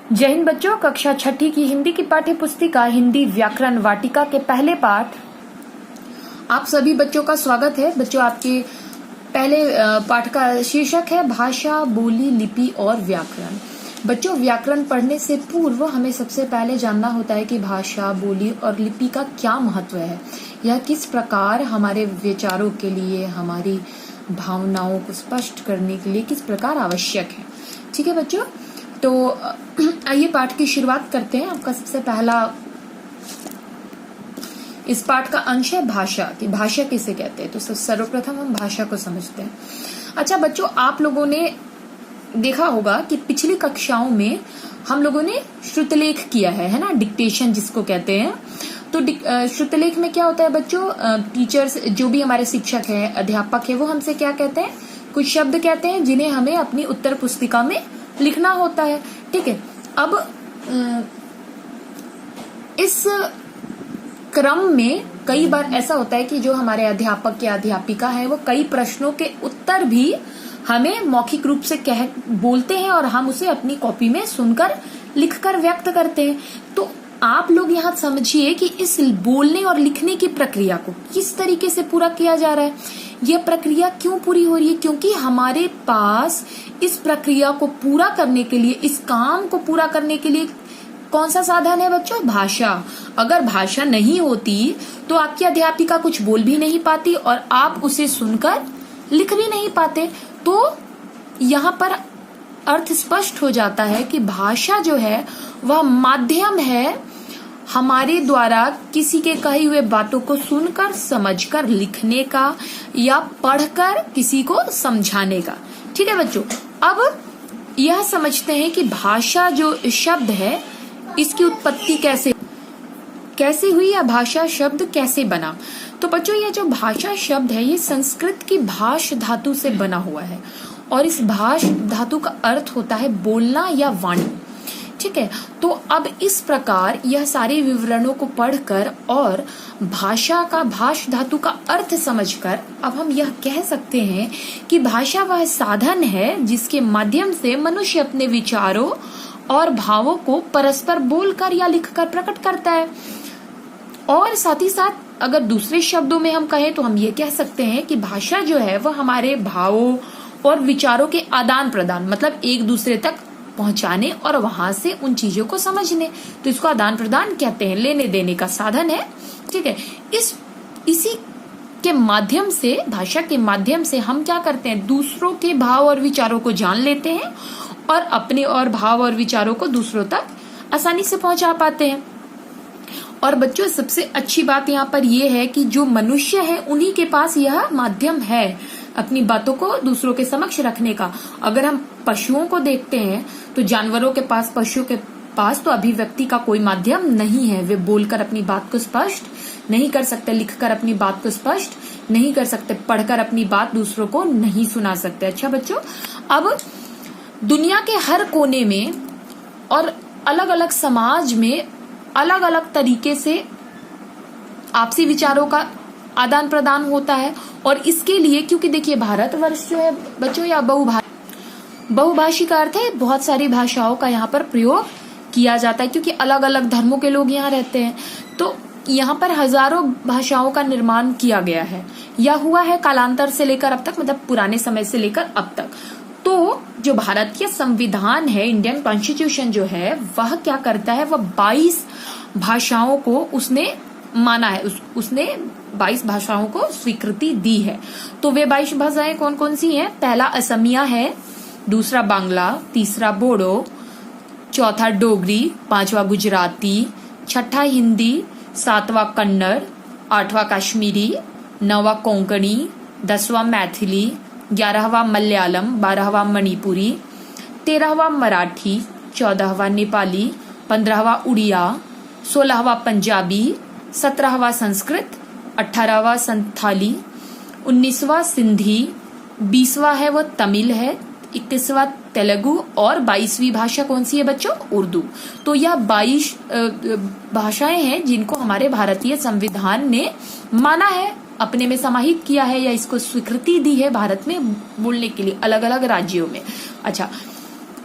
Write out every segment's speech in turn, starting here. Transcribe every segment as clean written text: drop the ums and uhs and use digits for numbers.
जय हिंद बच्चों। कक्षा छठी की हिंदी की पाठ्य पुस्तिका हिंदी व्याकरण वाटिका के पहले पाठ आप सभी बच्चों का स्वागत है। बच्चों, आपके पहले पाठ का शीर्षक है भाषा, बोली, लिपि और व्याकरण। बच्चों, व्याकरण पढ़ने से पूर्व हमें सबसे पहले जानना होता है कि भाषा, बोली और लिपि का क्या महत्व है। यह किस प्रकार हमारे विचारों के लिए, हमारी भावनाओं को स्पष्ट करने के लिए किस प्रकार आवश्यक है। ठीक है बच्चों, तो आइए पाठ की शुरुआत करते हैं। आपका सबसे पहला इस पाठ का अंश है भाषा, कि भाषा किसे कहते हैं। तो सर्वप्रथम हम भाषा को समझते हैं। अच्छा बच्चों, आप लोगों ने देखा होगा कि पिछली कक्षाओं में हम लोगों ने श्रुतलेख किया है ना, डिक्टेशन जिसको कहते हैं। तो श्रुतलेख में क्या होता है बच्चों, टीचर्स जो भी हमारे शिक्षक है, अध्यापक है, वो हमसे क्या कहते हैं, कुछ शब्द कहते हैं जिन्हें हमें अपनी उत्तर पुस्तिका में लिखना होता है। ठीक है, अब इस क्रम में कई बार ऐसा होता है कि जो हमारे अध्यापक या अध्यापिका है वो कई प्रश्नों के उत्तर भी हमें मौखिक रूप से बोलते हैं और हम उसे अपनी कॉपी में सुनकर लिखकर व्यक्त करते हैं। तो आप लोग यहाँ समझिए कि इस बोलने और लिखने की प्रक्रिया को किस तरीके से पूरा किया जा रहा है। यह प्रक्रिया क्यों पूरी हो रही है? क्योंकि हमारे पास इस प्रक्रिया को पूरा करने के लिए, इस काम को पूरा करने के लिए कौन सा साधन है बच्चों? भाषा। अगर भाषा नहीं होती तो आपकी अध्यापिका कुछ बोल भी नहीं पाती और आप उसे सुनकर लिख भी नहीं पाते। तो यहाँ पर अर्थ स्पष्ट हो जाता है कि भाषा जो है वह माध्यम है हमारे द्वारा किसी के कही हुए बातों को सुनकर, समझकर लिखने का या पढ़कर किसी को समझाने का। ठीक है बच्चों, अब यह समझते हैं कि भाषा जो शब्द है इसकी उत्पत्ति कैसे हुई या भाषा शब्द कैसे बना। तो बच्चों, ये जो भाषा शब्द है ये संस्कृत की भाष धातु से बना हुआ है और इस भाष धातु का अर्थ होता है बोलना या वाणी। ठीक है, तो अब इस प्रकार यह सारे विवरणों को पढ़कर और भाषा का भाष धातु का अर्थ समझकर अब हम यह कह सकते हैं कि भाषा वह साधन है जिसके माध्यम से मनुष्य अपने विचारों और भावों को परस्पर बोलकर या लिखकर प्रकट करता है। और साथ ही साथ अगर दूसरे शब्दों में हम कहें तो हम ये कह सकते हैं कि भाषा जो है वह हमारे भावों और विचारों के आदान प्रदान, मतलब एक दूसरे तक पहुंचाने और वहां से उन चीजों को समझने, तो इसको आदान प्रदान कहते हैं, लेने देने का साधन है। ठीक है, इसी के माध्यम से, भाषा के माध्यम से हम क्या करते हैं, दूसरों के भाव और विचारों को जान लेते हैं और अपने और भाव और विचारों को दूसरों तक आसानी से पहुंचा पाते हैं। और बच्चों, सबसे अच्छी बात यहाँ पर यह है कि जो मनुष्य है उन्हीं के पास यह माध्यम है अपनी बातों को दूसरों के समक्ष रखने का। अगर हम पशुओं को देखते हैं तो जानवरों के पास, पशुओं के पास तो अभिव्यक्ति का कोई माध्यम नहीं है। वे बोलकर अपनी बात को स्पष्ट नहीं कर सकते, लिखकर अपनी बात को स्पष्ट नहीं कर सकते, पढ़कर अपनी बात दूसरों को नहीं सुना सकते। अच्छा बच्चों, अब दुनिया के हर कोने में और अलग अलग समाज में अलग अलग तरीके से आपसी विचारों का आदान प्रदान होता है। और इसके लिए, क्योंकि देखिए भारतवर्ष जो है बच्चों या बहुभाषी का अर्थ है बहुत सारी भाषाओं का यहाँ पर प्रयोग किया जाता है, क्योंकि अलग अलग धर्मों के लोग यहाँ रहते हैं। तो यहाँ पर हजारों भाषाओं का निर्माण किया गया है या हुआ है कालांतर से लेकर अब तक, मतलब पुराने समय से लेकर अब तक। तो जो भारतीय संविधान है, इंडियन कॉन्स्टिट्यूशन जो है, वह क्या करता है, वह 22 भाषाओं को उसने माना है, उसने 22 भाषाओं को स्वीकृति दी है। तो वे 22 भाषाएं कौन कौन सी हैं? पहला असमिया है, दूसरा बांग्ला, तीसरा बोडो, चौथा डोगरी, पांचवा गुजराती, छठा हिंदी, सातवां कन्नड़, आठवां कश्मीरी, नौवां कोंकणी, 10वां मैथिली, 11वां मलयालम, 12वां मणिपुरी, 13वां मराठी, 14वां नेपाली, 15वां उड़िया, 16वां पंजाबी, 17वां संस्कृत, 18वां संथाली, 19वां सिंधी, 20वां है वो तमिल है, 21वां तेलुगु और 22वीं भाषा कौन सी है बच्चों? उर्दू। तो यह 22 भाषाएं हैं जिनको हमारे भारतीय संविधान ने माना है, अपने में समाहित किया है या इसको स्वीकृति दी है भारत में बोलने के लिए अलग अलग राज्यों में। अच्छा,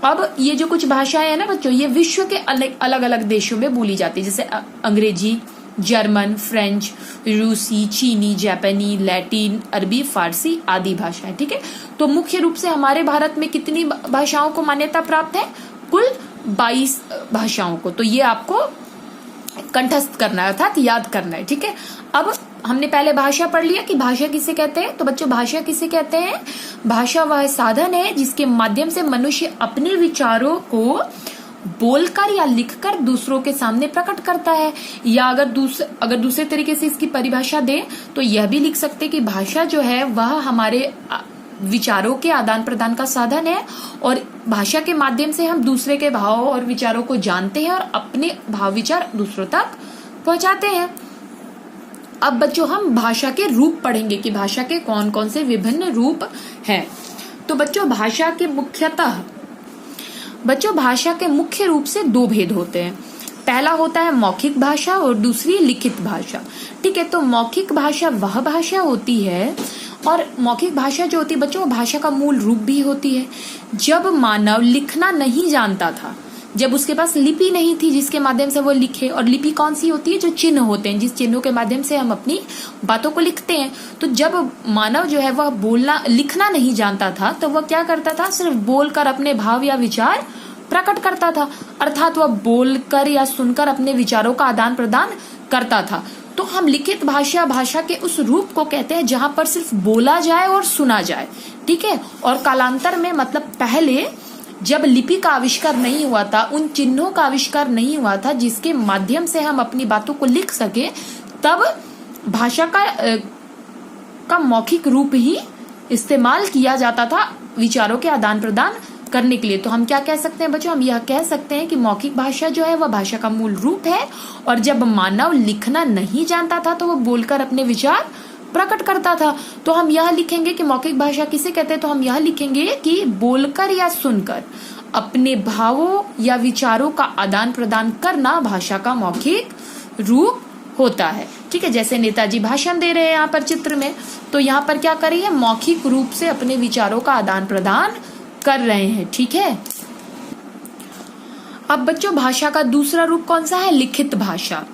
अब ये जो कुछ भाषाएं हैं ना बच्चों, ये विश्व के अलग अलग देशों में बोली जाती है, जैसे अंग्रेजी, जर्मन, फ्रेंच, रूसी, चीनी, जापानी, लैटिन, अरबी, फारसी आदि भाषाएं। ठीक है, तो मुख्य रूप से हमारे भारत में कितनी भाषाओं को मान्यता प्राप्त है? कुल 22 भाषाओं को। तो ये आपको कंठस्थ करना है, अर्थात याद करना है। ठीक है, अब हमने पहले भाषा पढ़ लिया कि भाषा किसे कहते हैं। तो बच्चों भाषा किसे कहते हैं? भाषा वह साधन है जिसके माध्यम से मनुष्य अपने विचारों को बोलकर या लिखकर दूसरों के सामने प्रकट करता है। या अगर दूसरे तरीके से इसकी परिभाषा दें तो यह भी लिख सकते हैं कि भाषा जो है वह हमारे विचारों के आदान प्रदान का साधन है, और भाषा के माध्यम से हम दूसरे के भाव और विचारों को जानते हैं और अपने भाव विचार दूसरों तक पहुंचाते हैं। अब बच्चों हम भाषा के रूप पढ़ेंगे कि भाषा के कौन कौन से विभिन्न रूप हैं। तो बच्चों भाषा के भाषा के मुख्य रूप से 2 भेद होते हैं। पहला होता है मौखिक भाषा और दूसरी लिखित भाषा। ठीक है, तो मौखिक भाषा वह भाषा होती है, और मौखिक भाषा जो होती है बच्चों भाषा का मूल रूप भी होती है। जब मानव लिखना नहीं जानता था, जब उसके पास लिपि नहीं थी जिसके माध्यम से वो लिखे, और लिपि कौन सी होती है? जो चिन्ह होते हैं, जिस चिन्हों के माध्यम से हम अपनी बातों को लिखते हैं। तो जब मानव जो है वह लिखना नहीं जानता था तो वह क्या करता था? सिर्फ बोलकर अपने भाव या विचार प्रकट करता था, अर्थात वह बोलकर या सुनकर अपने विचारों का आदान प्रदान करता था। तो हम लिखित भाषा के उस रूप को कहते हैं जहां पर सिर्फ बोला जाए और सुना जाए। ठीक है, और कालांतर में मतलब पहले जब लिपि का आविष्कार नहीं हुआ था, उन चिन्हों का आविष्कार नहीं हुआ था जिसके माध्यम से हम अपनी बातों को लिख सके, तब भाषा का मौखिक रूप ही इस्तेमाल किया जाता था विचारों के आदान प्रदान करने के लिए। तो हम क्या कह सकते हैं बच्चों? हम यह कह सकते हैं कि मौखिक भाषा जो है वह भाषा का मूल रूप है, और जब मानव लिखना नहीं जानता था तो वह बोलकर अपने विचार प्रकट करता था। तो हम यह लिखेंगे कि मौखिक भाषा किसे कहते हैं? तो हम यह लिखेंगे कि बोलकर या सुनकर अपने भावों या विचारों का आदान प्रदान करना भाषा का मौखिक रूप होता है। ठीक है, जैसे नेताजी भाषण दे रहे हैं यहाँ पर चित्र में, तो यहाँ पर क्या कर रही है? मौखिक रूप से अपने विचारों का आदान प्रदान कर रहे हैं। ठीक है, अब बच्चों भाषा का दूसरा रूप कौन सा है? लिखित भाषा।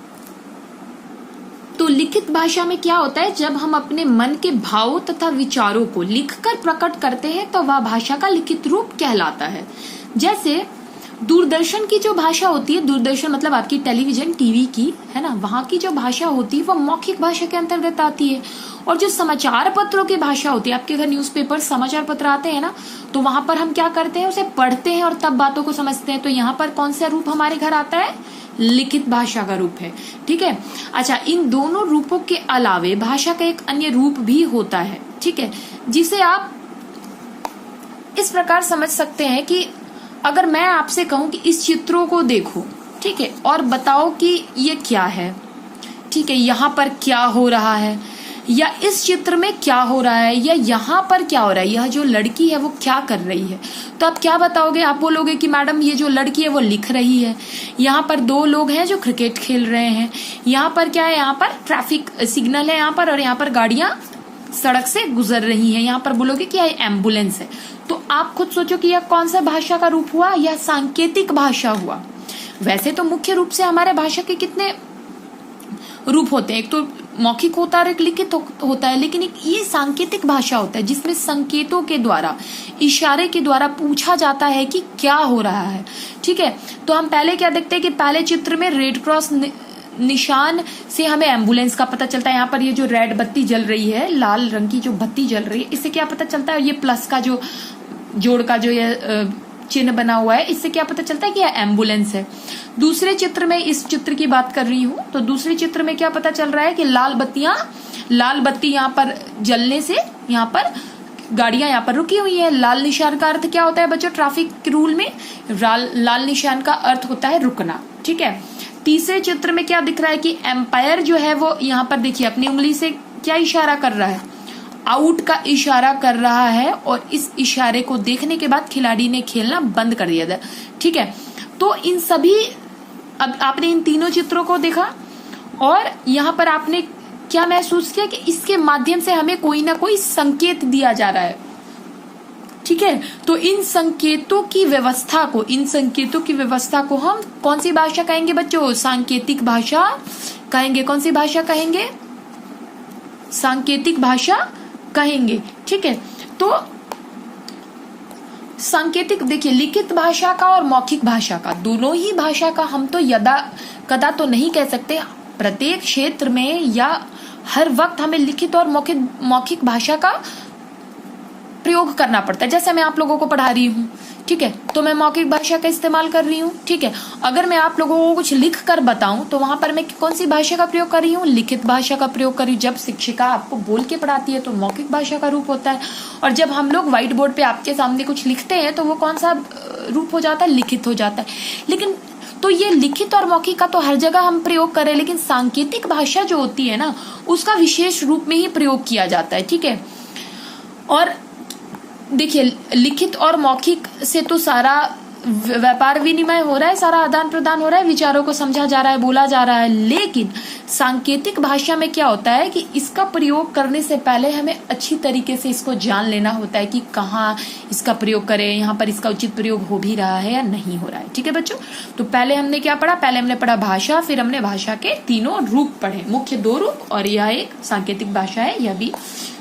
तो लिखित भाषा में क्या होता है? जब हम अपने मन के भावों तथा विचारों को लिखकर प्रकट करते हैं तो वह भाषा का लिखित रूप कहलाता है। जैसे दूरदर्शन की जो भाषा होती है, दूरदर्शन मतलब आपकी टेलीविजन टीवी की है ना, वहां की जो भाषा होती है वह मौखिक भाषा के अंतर्गत आती है। और जो समाचार पत्रों की भाषा होती है, आपके घर न्यूज़पेपर समाचार पत्र आते हैं ना, तो वहां पर हम क्या करते हैं? उसे पढ़ते हैं और तब बातों को समझते हैं। तो यहाँ पर कौन सा रूप हमारे घर आता है? लिखित भाषा का रूप है। ठीक है, अच्छा, इन दोनों रूपों के अलावे भाषा का एक अन्य रूप भी होता है। ठीक है, जिसे आप इस प्रकार समझ सकते हैं कि अगर मैं आपसे कहूं कि इस चित्रों को देखो, ठीक है, और बताओ कि ये क्या है, ठीक है, यहाँ पर क्या हो रहा है, या इस चित्र में क्या हो रहा है, या यहाँ पर क्या हो रहा है, यह जो लड़की है वो क्या कर रही है, तो आप क्या बताओगे? आप बोलोगे कि मैडम ये जो लड़की है वो लिख रही है, यहाँ पर 2 लोग हैं जो क्रिकेट खेल रहे हैं, यहाँ पर क्या है? यहाँ पर ट्रैफिक सिग्नल है यहाँ पर, और यहाँ पर गाड़ियां सड़क से गुजर रही हैं। यहाँ पर बोलोगे कि यह एम्बुलेंस है। तो आप खुद सोचो कि यह कौन सा भाषा का रूप हुआ? यह सांकेतिक भाषा हुआ। वैसे तो मुख्य रूप से हमारे भाषा के कितने रूप होते हैं? एक तो मौखिक होता है, एक लिखित होता है, लेकिन एक ये सांकेतिक भाषा होता है जिसमें संकेतों के द्वारा, इशारे के द्वारा पूछा जाता है कि क्या हो रहा है। ठीक है, तो हम पहले क्या देखते हैं कि पहले चित्र में रेड क्रॉस निशान से हमें एम्बुलेंस का पता चलता है। यहाँ पर ये जो रेड बत्ती जल रही है, लाल रंग की जो बत्ती जल रही है, इससे क्या पता चलता है? ये प्लस का जो जोड़ का जो ये चिन्ह बना हुआ है, इससे क्या पता चलता है कि यह एम्बुलेंस है। दूसरे चित्र में, इस चित्र की बात कर रही हूं, तो दूसरे चित्र में क्या पता चल रहा है कि लाल बत्ती यहाँ पर जलने से यहाँ पर गाड़ियां यहाँ पर रुकी हुई है। लाल निशान का अर्थ क्या होता है बच्चों? ट्रैफिक रूल में लाल निशान का अर्थ होता है रुकना। ठीक है, तीसरे चित्र में क्या दिख रहा है कि एम्पायर जो है वो यहाँ पर देखिए अपनी उंगली से क्या इशारा कर रहा है? आउट का इशारा कर रहा है, और इस इशारे को देखने के बाद खिलाड़ी ने खेलना बंद कर दिया था। ठीक है, तो इन सभी, अब आपने इन तीनों चित्रों को देखा और यहाँ पर आपने क्या महसूस किया कि इसके माध्यम से हमें कोई ना कोई संकेत दिया जा रहा है। ठीक है। तो इन संकेतों की व्यवस्था को हम कौन सी भाषा कहेंगे बच्चों? सांकेतिक भाषा कहेंगे। कौन सी भाषा कहेंगे? सांकेतिक भाषा कहेंगे। ठीक है। तो सांकेतिक, देखिए, लिखित भाषा का और मौखिक भाषा का, दोनों ही भाषा का हम तो यदा कदा तो नहीं कह सकते। प्रत्येक क्षेत्र में या हर वक्त हमें लिखित और मौखिक भाषा का प्रयोग करना पड़ता है। जैसे मैं आप लोगों को पढ़ा रही हूँ, ठीक है, तो मैं मौखिक भाषा का इस्तेमाल कर रही हूँ। ठीक है। अगर मैं आप लोगों को कुछ लिख कर बताऊं तो वहां पर मैं कौन सी भाषा का प्रयोग कर रही हूँ? लिखित भाषा का प्रयोग कर रही हूँ। जब शिक्षिका आपको बोल के पढ़ाती है तो मौखिक भाषा का रूप होता है, और जब हम लोग व्हाइट बोर्ड पे आपके सामने कुछ लिखते हैं तो वो कौन सा रूप हो जाता है? लिखित हो जाता है। लेकिन तो ये लिखित और मौखिक का तो हर जगह हम प्रयोग कर रहे हैं, लेकिन सांकेतिक भाषा जो होती है ना, उसका विशेष रूप में ही प्रयोग किया जाता है। ठीक है। और देखिए, लिखित और मौखिक से तो सारा व्यापार विनिमय हो रहा है, सारा आदान प्रदान हो रहा है, विचारों को समझा जा रहा है, बोला जा रहा है। लेकिन सांकेतिक भाषा में क्या होता है कि इसका प्रयोग करने से पहले हमें अच्छी तरीके से इसको जान लेना होता है कि कहाँ इसका प्रयोग करें, यहाँ पर इसका उचित प्रयोग हो भी रहा है या नहीं हो रहा है। ठीक है बच्चों। तो पहले हमने क्या पढ़ा? पहले हमने पढ़ा भाषा, फिर हमने भाषा के तीनों रूप पढ़े, मुख्य 2 रूप, और यह एक सांकेतिक भाषा है, यह भी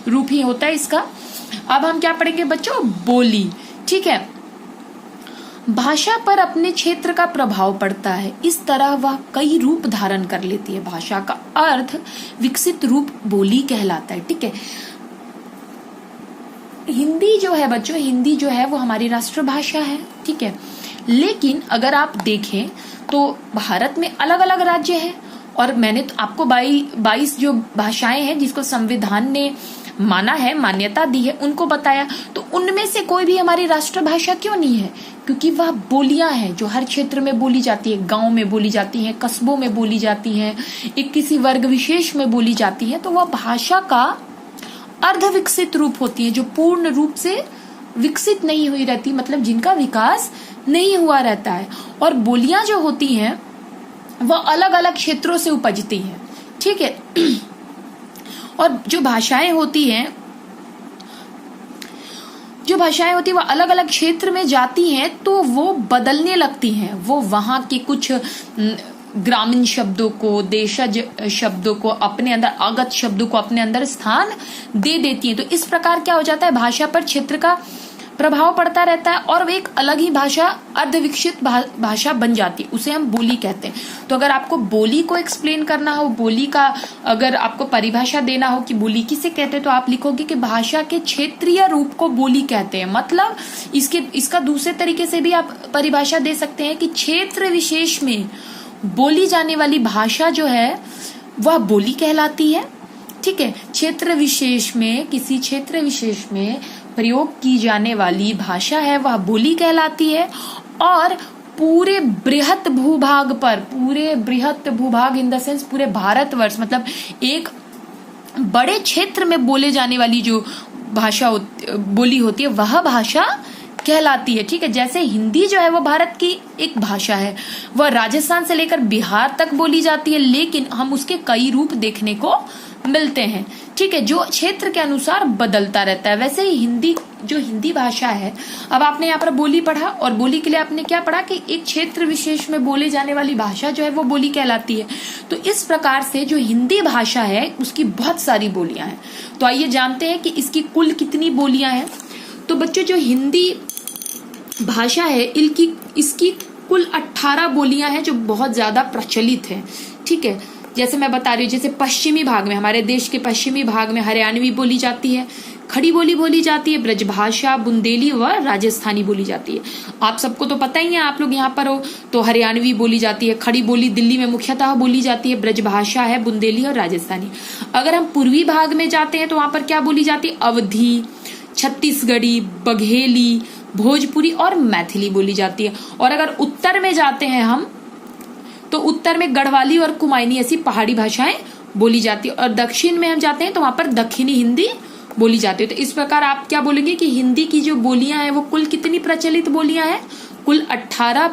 रूप ही होता है इसका। अब हम क्या पढ़ेंगे बच्चों? बोली। ठीक है। भाषा पर अपने क्षेत्र का प्रभाव पड़ता है, इस तरह वह कई रूप धारण कर लेती है। भाषा का अर्थ विकसित रूप बोली कहलाता है। ठीक है। हिंदी जो है बच्चों, हिंदी जो है वो हमारी राष्ट्रभाषा है। ठीक है। लेकिन अगर आप देखें तो भारत में अलग अलग राज्य हैं, और मैंने तो आपको 22 जो भाषाएं हैं जिसको संविधान ने माना है, मान्यता दी है, उनको बताया। तो उनमें से कोई भी हमारी राष्ट्रभाषा क्यों नहीं है? क्योंकि वह बोलियां हैं जो हर क्षेत्र में बोली जाती है, गांव में बोली जाती हैं, कस्बों में बोली जाती हैं, एक किसी वर्ग विशेष में बोली जाती है। तो वह भाषा का अर्ध विकसित रूप होती है, जो पूर्ण रूप से विकसित नहीं हुई रहती, मतलब जिनका विकास नहीं हुआ रहता है। और बोलियां जो होती हैं वह अलग अलग क्षेत्रों से उपजती हैं। ठीक है। और जो भाषाएं होती हैं वह अलग अलग क्षेत्र में जाती हैं तो वो बदलने लगती हैं। वो वहां के कुछ ग्रामीण शब्दों को, देशज शब्दों को अपने अंदर, आगत शब्दों को अपने अंदर स्थान दे देती हैं। तो इस प्रकार क्या हो जाता है? भाषा पर क्षेत्र का प्रभाव पड़ता रहता है और एक अलग ही भाषा, अर्धविकसित भाषा बन जाती है, उसे हम बोली कहते हैं। तो अगर आपको बोली को एक्सप्लेन करना हो, बोली का अगर आपको परिभाषा देना हो कि बोली किसे कहते हैं, तो आप लिखोगे कि भाषा के क्षेत्रीय रूप को बोली कहते हैं। मतलब इसका दूसरे तरीके से भी आप परिभाषा दे सकते हैं कि क्षेत्र विशेष में बोली जाने वाली भाषा जो है वह बोली कहलाती है। ठीक है। क्षेत्र विशेष में, किसी क्षेत्र विशेष में प्रयोग की जाने वाली भाषा है वह बोली कहलाती है। और पूरे बृहत भूभाग इन द सेंस पूरे भारतवर्ष, मतलब एक बड़े क्षेत्र में बोले जाने वाली जो भाषा बोली होती है वह भाषा कहलाती है। ठीक है। जैसे हिंदी जो है वो भारत की एक भाषा है, वह राजस्थान से लेकर बिहार तक बोली जाती है, लेकिन हम उसके कई रूप देखने को मिलते हैं। ठीक है। जो क्षेत्र के अनुसार बदलता रहता है। वैसे ही हिंदी भाषा है, अब आपने यहाँ पर बोली पढ़ा, और बोली के लिए आपने क्या पढ़ा कि एक क्षेत्र विशेष में बोले जाने वाली भाषा जो है वो बोली कहलाती है। तो इस प्रकार से जो हिंदी भाषा है उसकी बहुत सारी बोलियां हैं। तो आइए जानते हैं कि इसकी कुल कितनी बोलियां हैं। तो बच्चों, जो हिंदी भाषा है इसकी कुल 18 बोलियां हैं जो बहुत ज्यादा प्रचलित है। ठीक है। जैसे मैं बता रही हूँ, जैसे पश्चिमी भाग में, हमारे देश के पश्चिमी भाग में हरियाणवी बोली जाती है, खड़ी बोली बोली जाती है, ब्रजभाषा, बुंदेली व राजस्थानी बोली जाती है। आप सबको तो पता ही है, आप लोग यहाँ पर हो, तो हरियाणवी बोली जाती है, खड़ी बोली दिल्ली में मुख्यतः बोली जाती है, ब्रजभाषा है, बुंदेली और राजस्थानी। अगर हम पूर्वी भाग में जाते हैं तो वहां पर क्या बोली जाती है? अवधी, छत्तीसगढ़ी, बघेली, भोजपुरी और मैथिली बोली जाती है। और अगर उत्तर में जाते हैं हम, तो उत्तर में गढ़वाली और कुमायूनी ऐसी पहाड़ी भाषाएं बोली जाती है। और दक्षिण में हम जाते हैं तो वहां पर दक्षिणी हिंदी बोली जाती है। तो इस प्रकार आप क्या बोलेंगे कि हिंदी की जो बोलियां हैं वो कुल कितनी प्रचलित बोलियां हैं? कुल 18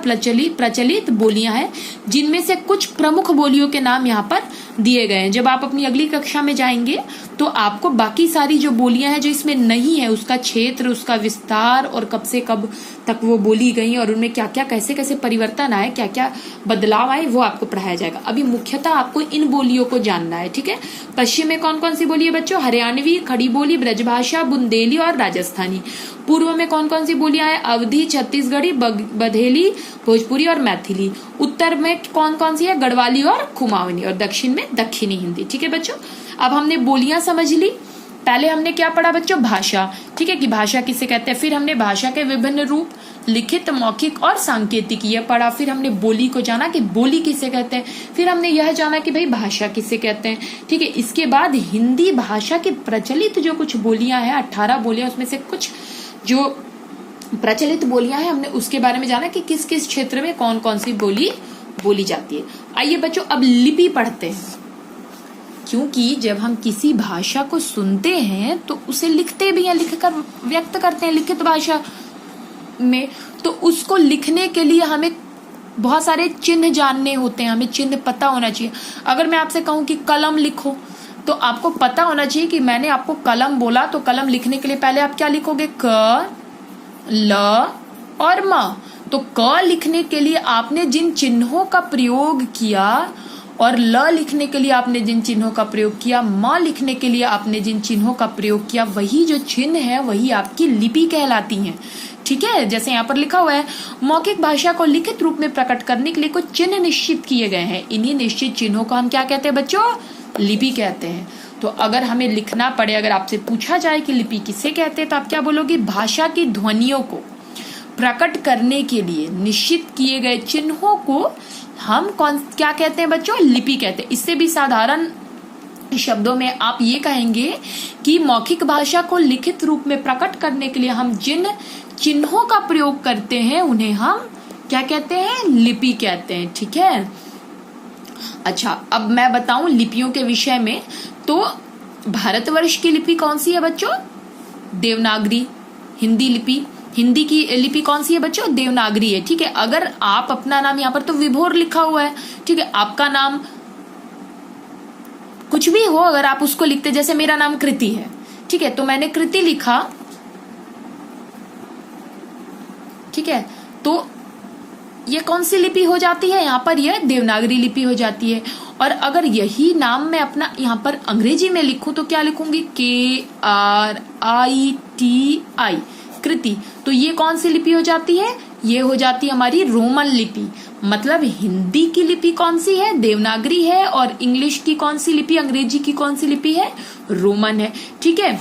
प्रचलित बोलियां हैं, जिनमें से कुछ प्रमुख बोलियों के नाम यहाँ पर दिए गए हैं। जब आप अपनी अगली कक्षा में जाएंगे तो आपको बाकी सारी जो बोलियां हैं जो इसमें नहीं है, उसका क्षेत्र, उसका विस्तार और कब से कब तक वो बोली गई और उनमें क्या क्या कैसे कैसे परिवर्तन आए, क्या क्या बदलाव आए, वो आपको पढ़ाया जाएगा। अभी मुख्यतः आपको इन बोलियों को जानना है, ठीक है। पश्चिम में कौन कौन सी बोली है बच्चों? हरियाणवी, खड़ी बोली, ब्रजभाषा, बुंदेली और राजस्थानी। पूर्व में कौन कौन सी बोलियां हैं? अवधी, छत्तीसगढ़ी, बघेली, भोजपुरी और मैथिली। उत्तर में कौन कौन सी है? गढ़वाली और कुमाऊनी। और दक्षिण में दक्षिणी हिंदी। ठीक है बच्चों, अब हमने बोलियां समझ ली। पहले हमने क्या पढ़ा बच्चों? भाषा, ठीक है, कि भाषा किसे कहते हैं। फिर हमने भाषा के विभिन्न रूप, लिखित, मौखिक और सांकेतिक, ये पढ़ा। फिर हमने बोली को जाना कि बोली किसे कहते हैं। फिर हमने यह जाना कि भाई भाषा किसे कहते हैं, ठीक है। इसके बाद हिंदी भाषा की प्रचलित जो कुछ बोलियां हैं, 18 बोलियां, उसमें से कुछ जो प्रचलित बोलियां हैं हमने उसके बारे में जाना कि किस किस क्षेत्र में कौन कौन सी बोली बोली जाती है। आइए बच्चों अब लिपि पढ़ते हैं, क्योंकि जब हम किसी भाषा को सुनते हैं तो उसे लिखते भी हैं, लिखकर व्यक्त करते हैं लिखित भाषा में। तो उसको लिखने के लिए हमें बहुत सारे चिन्ह जानने होते हैं, हमें चिन्ह पता होना चाहिए। अगर मैं आपसे कहूं कि कलम लिखो, तो आपको पता होना चाहिए कि मैंने आपको कलम बोला, तो कलम लिखने के लिए पहले आप क्या लिखोगे? क, ल और म। तो क लिखने के लिए आपने जिन चिन्हों का प्रयोग किया और ल लिखने के लिए आपने जिन चिन्हों का प्रयोग किया, म लिखने के लिए आपने जिन चिन्हों का प्रयोग किया, वही जो चिन्ह है वही आपकी लिपि कहलाती हैं। ठीक है, जैसे यहाँ पर लिखा हुआ है, मौखिक भाषा को लिखित रूप में प्रकट करने के लिए कुछ चिन्ह निश्चित किए गए हैं। इन्हीं निश्चित चिन्हों को हम क्या कहते हैं बच्चों? लिपि कहते हैं। तो अगर हमें लिखना पड़े, अगर आपसे पूछा जाए कि लिपि किसे कहते हैं, तो आप क्या बोलोगे? भाषा की ध्वनियों को प्रकट करने के लिए निश्चित किए गए चिन्हों को हम क्या कहते हैं बच्चों? लिपि कहते हैं। इससे भी साधारण शब्दों में आप ये कहेंगे कि मौखिक भाषा को लिखित रूप में प्रकट करने के लिए हम जिन चिन्हों का प्रयोग करते हैं उन्हें हम क्या कहते हैं? लिपि कहते हैं। ठीक है, अच्छा अब मैं बताऊं लिपियों के विषय में। तो भारतवर्ष की लिपि कौन सी है बच्चों? देवनागरी। हिंदी लिपि, हिंदी की लिपि कौन सी है बच्चों? देवनागरी है। ठीक है, अगर आप अपना नाम यहाँ पर तो विभोर लिखा हुआ है, ठीक है, आपका नाम कुछ भी हो, अगर आप उसको लिखते, जैसे मेरा नाम कृति है, ठीक है, तो मैंने कृति लिखा, ठीक है, तो ये कौन सी लिपि हो जाती है? यहाँ पर यह देवनागरी लिपि हो जाती है। और अगर यही नाम मैं अपना यहाँ पर अंग्रेजी में लिखूं तो क्या लिखूंगी? KRITI, कृति। तो ये कौन सी लिपि हो जाती है? ये हो जाती है हमारी रोमन लिपि। मतलब हिंदी की लिपि कौन सी है? देवनागरी है। और इंग्लिश की कौन सी लिपि, अंग्रेजी की कौन सी लिपि है? रोमन है। ठीक है,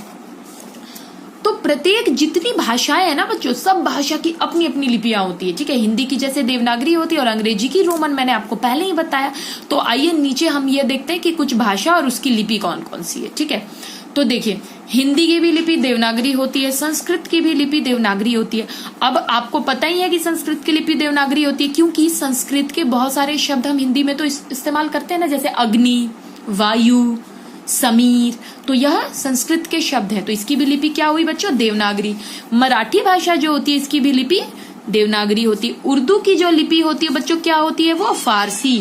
तो प्रत्येक जितनी भाषाएं है ना बच्चों, सब भाषा की अपनी अपनी लिपियां होती है। ठीक है, हिंदी की जैसे देवनागरी होती है और अंग्रेजी की रोमन, मैंने आपको पहले ही बताया। तो आइए नीचे हम ये देखते हैं कि कुछ भाषा और उसकी लिपि कौन कौन सी है। ठीक है, तो देखिए हिंदी की भी लिपि देवनागरी होती है, संस्कृत की भी लिपि देवनागरी होती है। अब आपको पता ही है कि संस्कृत की लिपि देवनागरी होती है, क्योंकि संस्कृत के बहुत सारे शब्द हम हिंदी में तो इस्तेमाल करते हैं ना, जैसे अग्नि, वायु, समीर, तो यह संस्कृत के शब्द है। तो इसकी भी लिपि क्या हुई बच्चों? देवनागरी। मराठी भाषा जो होती है इसकी भी लिपि देवनागरी होती है। उर्दू की जो लिपि होती है बच्चों क्या होती है? वो फारसी।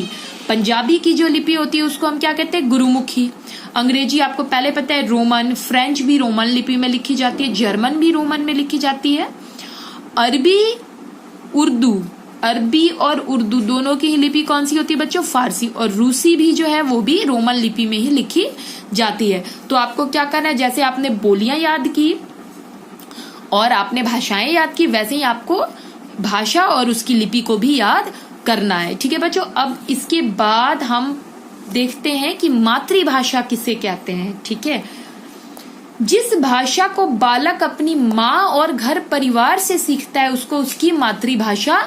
पंजाबी की जो लिपि होती है उसको हम क्या कहते हैं? गुरुमुखी। अंग्रेजी आपको पहले पता है रोमन, फ्रेंच भी रोमन लिपि में लिखी जाती है, जर्मन भी रोमन में लिखी जाती है। अरबी, उर्दू, अरबी और उर्दू दोनों की ही लिपि कौन सी होती है बच्चों? फारसी। और रूसी भी जो है वो भी रोमन लिपि में ही लिखी जाती है। तो आपको क्या करना है, जैसे आपने बोलियां याद की और आपने भाषाएं याद की, वैसे ही आपको भाषा और उसकी लिपि को भी याद करना है। ठीक है बच्चों, अब इसके बाद हम देखते हैं कि मातृभाषा किसे कहते हैं। ठीक है, जिस भाषा को बालक अपनी माँ और घर परिवार से सीखता है उसको उसकी मातृभाषा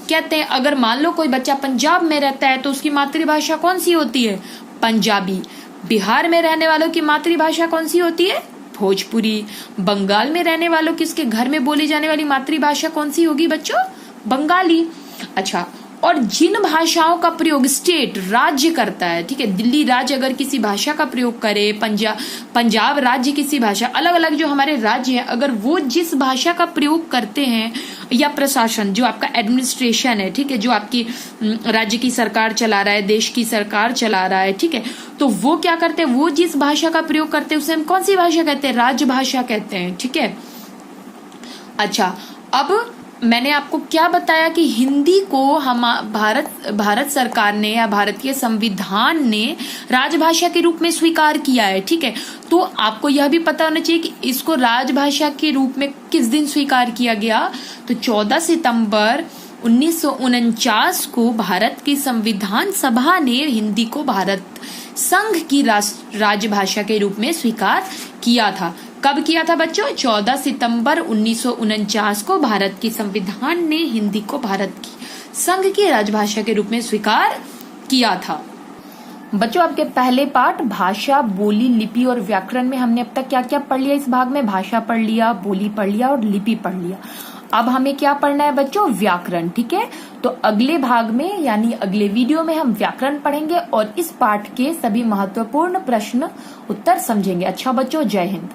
कहते हैं। अगर मान लो कोई बच्चा पंजाब में रहता है तो उसकी मातृभाषा कौन सी होती है? पंजाबी। बिहार में रहने वालों की मातृभाषा कौन सी होती है? भोजपुरी। बंगाल में रहने वालों की, इसके घर में बोली जाने वाली मातृभाषा कौन सी होगी बच्चों? बंगाली। अच्छा, और जिन भाषाओं का प्रयोग स्टेट राज्य करता है, ठीक है, दिल्ली राज्य अगर किसी भाषा का प्रयोग करे, पंजाब राज्य किसी भाषा, अलग अलग जो हमारे राज्य हैं अगर वो जिस भाषा का प्रयोग करते हैं, या प्रशासन जो आपका एडमिनिस्ट्रेशन है, ठीक है, जो आपकी राज्य की सरकार चला रहा है, देश की सरकार चला रहा है, ठीक है, तो वो क्या करते हैं, वो जिस भाषा का प्रयोग करते हैं उसे हम कौन सी भाषा कहते हैं, राजभाषा कहते हैं, ठीक है। अच्छा, अब मैंने आपको क्या बताया कि हिंदी को हम भारत सरकार ने या भारतीय संविधान ने राजभाषा के रूप में स्वीकार किया है, ठीक है। तो आपको यह भी पता होना चाहिए कि इसको राजभाषा के रूप में किस दिन स्वीकार किया गया, तो 14 सितंबर 1949 को भारत की संविधान सभा ने हिंदी को भारत संघ की राजभाषा के रूप में स्वीकार किया था। कब किया था बच्चों? 14 सितंबर 1949 को भारत की संविधान ने हिंदी को भारत की संघ की राजभाषा के रूप में स्वीकार किया था। बच्चों, आपके पहले पाठ भाषा, बोली, लिपि और व्याकरण में हमने अब तक क्या क्या पढ़ लिया? इस भाग में भाषा पढ़ लिया, बोली पढ़ लिया और लिपि पढ़ लिया। अब हमें क्या पढ़ना है बच्चों? व्याकरण, ठीक है। तो अगले भाग में यानी अगले वीडियो में हम व्याकरण पढ़ेंगे और इस पाठ के सभी महत्वपूर्ण प्रश्न उत्तर समझेंगे। अच्छा बच्चों, जय हिंद।